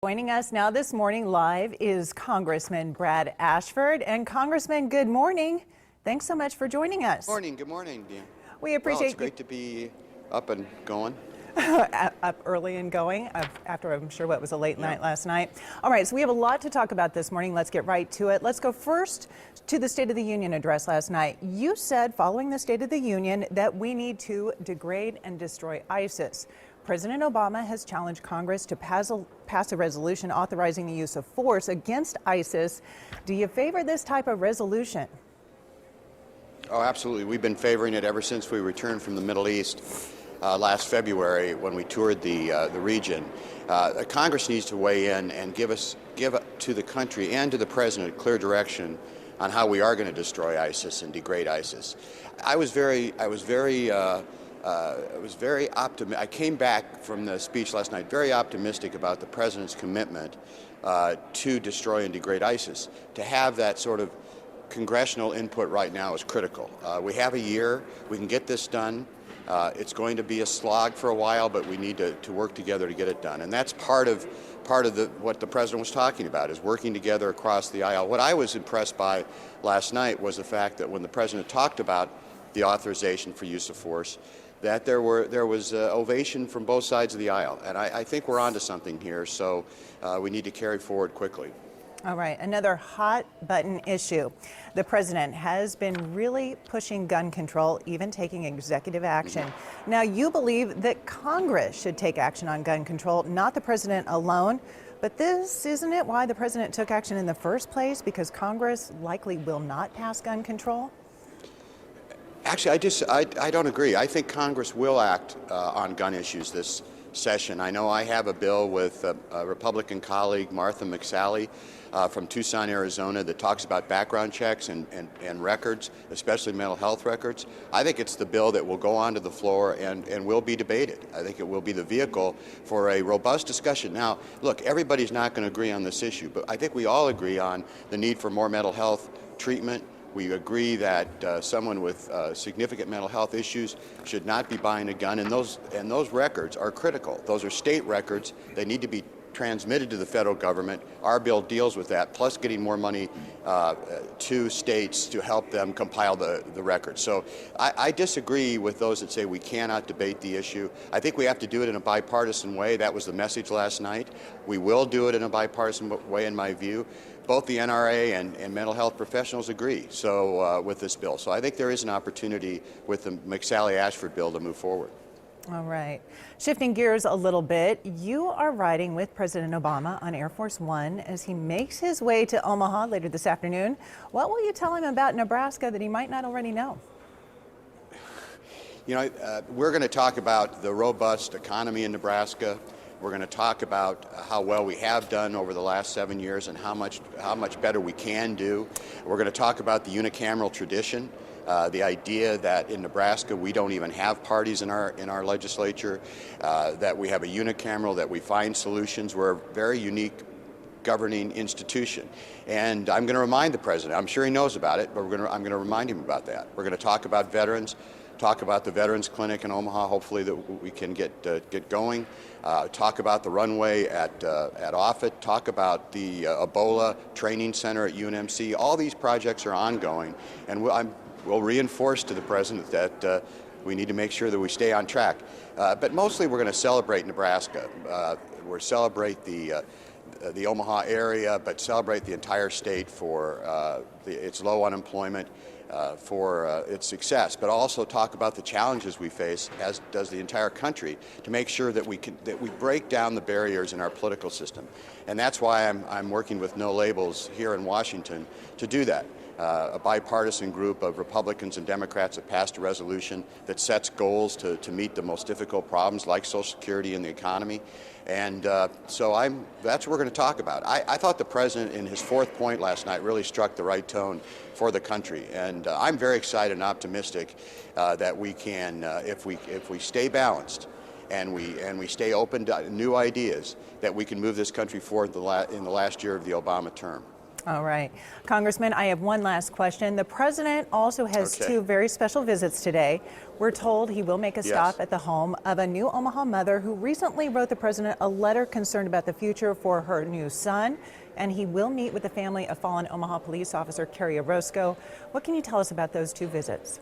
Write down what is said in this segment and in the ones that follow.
Joining us now this morning live is Congressman Brad Ashford. And Congressman, good morning. Thanks so much for joining us. Good morning, Dean. We appreciate it's great to be up and going. Up early and going after, I'm sure, what was a late night last night. All right, so we have a lot to talk about this morning. Let's get right to it. Let's go first to the State of the Union address last night. You said, following the State of the Union, that we need to degrade and destroy ISIS. President Obama has challenged Congress to pass a resolution authorizing the use of force against ISIS. Do you favor this type of resolution? Oh, absolutely. We've been favoring it ever since we returned from the Middle East last February when we toured the region. Congress needs to weigh in and give to the country and to the president clear direction on how we are going to destroy ISIS and degrade ISIS. I came back from the speech last night very optimistic about the president's commitment to destroy and degrade ISIS. To have that sort of congressional input right now is critical. We have a year. We can get this done. It's going to be a slog for a while, but we need to work together to get it done. And that's part of what the president was talking about, is working together across the aisle. What I was impressed by last night was the fact that when the president talked about the authorization for use of force, that there was ovation from both sides of the aisle. And I think we're onto something here, so we need to carry forward quickly. All right, another hot button issue. The president has been really pushing gun control, even taking executive action. Now, you believe that Congress should take action on gun control, not the president alone. But this, isn't it why the president took action in the first place? Because Congress likely will not pass gun control? Actually, I don't agree. I think Congress will act on gun issues this session. I know I have a bill with a Republican colleague, Martha McSally, from Tucson, Arizona, that talks about background checks and records, especially mental health records. I think it's the bill that will go onto the floor and will be debated. I think it will be the vehicle for a robust discussion. Now, look, everybody's not going to agree on this issue, but I think we all agree on the need for more mental health treatment. We agree that someone with significant mental health issues should not be buying a gun, and those records are critical. Those are state records. They need to be transmitted to the federal government. Our bill deals with that, plus getting more money to states to help them compile the records. So I disagree with those that say we cannot debate the issue. I think we have to do it in a bipartisan way. That was the message last night. We will do it in a bipartisan way, in my view. Both the NRA and mental health professionals agree with this bill. So I think there is an opportunity with the McSally-Ashford bill to move forward. All right. Shifting gears a little bit, you are riding with President Obama on Air Force One as he makes his way to Omaha later this afternoon. What will you tell him about Nebraska that he might not already know? You know, we're going to talk about the robust economy in Nebraska. We're going to talk about how well we have done over the last 7 years and how much better we can do. We're going to talk about the unicameral tradition, the idea that in Nebraska we don't even have parties in our legislature, that we have a unicameral, that we find solutions. We're a very unique governing institution. And I'm going to remind the president, I'm sure he knows about it, but I'm going to remind him about that. We're going to talk about veterans, talk about the Veterans Clinic in Omaha, hopefully that we can get going. Talk about the runway at Offutt, talk about the Ebola Training Center at UNMC. All these projects are ongoing, and we'll reinforce to the president that we need to make sure that we stay on track. But mostly we're going to celebrate Nebraska. We'll celebrate the Omaha area, but celebrate the entire state for its low unemployment, for its success, but also talk about the challenges we face, as does the entire country, to make sure that we break down the barriers in our political system. And that's why I'm working with No Labels here in Washington to do that. A bipartisan group of Republicans and Democrats have passed a resolution that sets goals to meet the most difficult problems like Social Security and the economy. And that's what we're going to talk about. I thought the president in his fourth point last night really struck the right tone for the country. And I'm very excited and optimistic that we can, if we stay balanced and we stay open to new ideas, that we can move this country forward in the last year of the Obama term. All right. Congressman, I have one last question. The president also has two very special visits today. We're told he will make a stop at the home of a new Omaha mother who recently wrote the president a letter concerned about the future for her new son. And he will meet with the family of fallen Omaha police officer Kerry Orozco. What can you tell us about those two visits?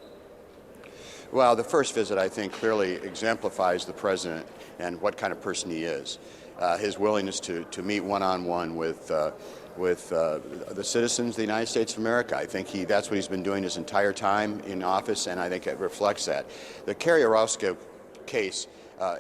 Well, the first visit, I think, clearly exemplifies the president and what kind of person he is. His willingness to meet one-on-one with the citizens of the United States of America. I think that's what he's been doing his entire time in office, and I think it reflects that. The Kerry Orozco case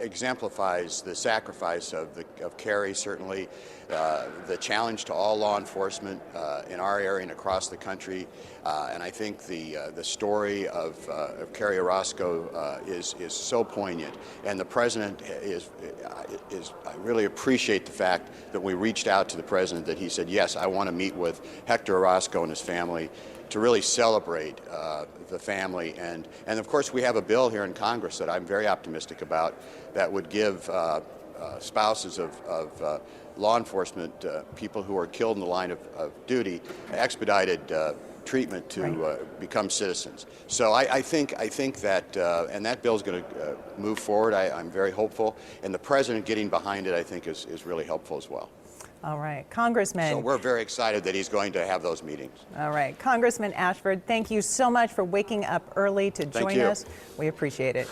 exemplifies the sacrifice of Kerry, certainly the challenge to all law enforcement in our area and across the country, and I think the story of Kerry Orozco is so poignant, and the president I really appreciate the fact that we reached out to the president, that he said, yes, I want to meet with Hector Orozco and his family to really celebrate the family. And of course, we have a bill here in Congress that I'm very optimistic about that would give spouses of law enforcement people who are killed in the line of duty expedited treatment to become citizens. So I think that, and that bill is going to move forward. I'm very hopeful. And the president getting behind it, I think, is really helpful as well. All right, Congressman. So we're very excited that he's going to have those meetings. All right, Congressman Ashford, thank you so much for waking up early to join us. We appreciate it.